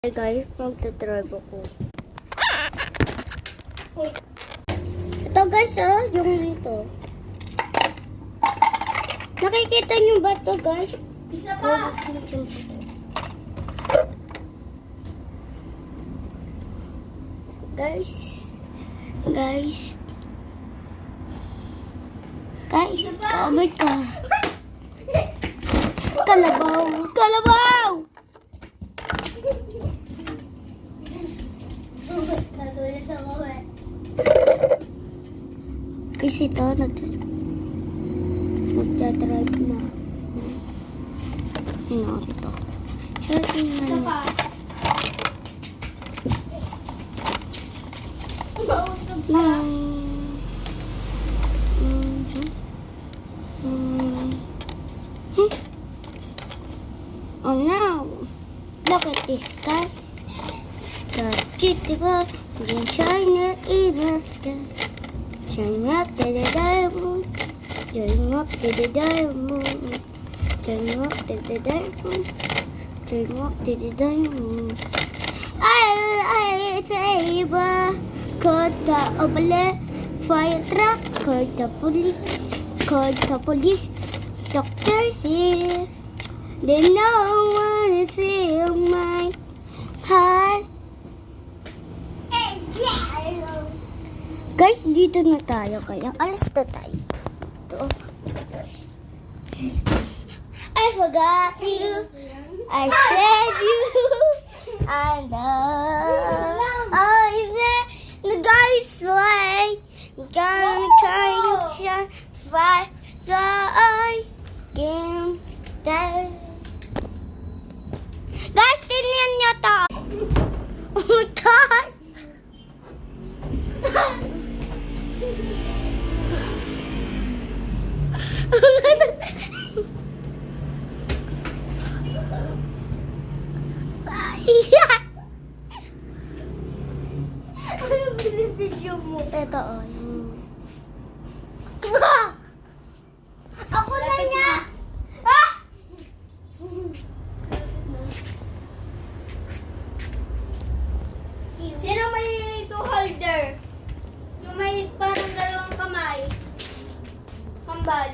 Hey guys, magdadrive ako. Ito guys, yung ito. Nakikita niyo ba ito guys? Isa pa! Guys, kabit ka. Kalabaw! Natulis ako eh. Kasi ito, nagdadrive na. Hinaan ito. Isa pa. Mautog ka. Oh no! Look at this, guys. The beautiful green shiner in the sky. Shine up to the diamond. Shine up to the diamond. Shine up to the diamond. Shine up to the diamond. I table. Call the ambulance. Fire truck. Call the police. Call the police. Doctors here. They no one is in my heart. Guys, dito na tayo. Kaya alas na tayo. Ito. I forgot you. I said you. I know. Oh, the guys like kind of fight the game. Guys, tingnan nyo to. Oh my God. Ano benepisyo mo? Ito, Ako na niya! Ah! Sino may two holder? Yung may parang dalawang kamay. Kambal.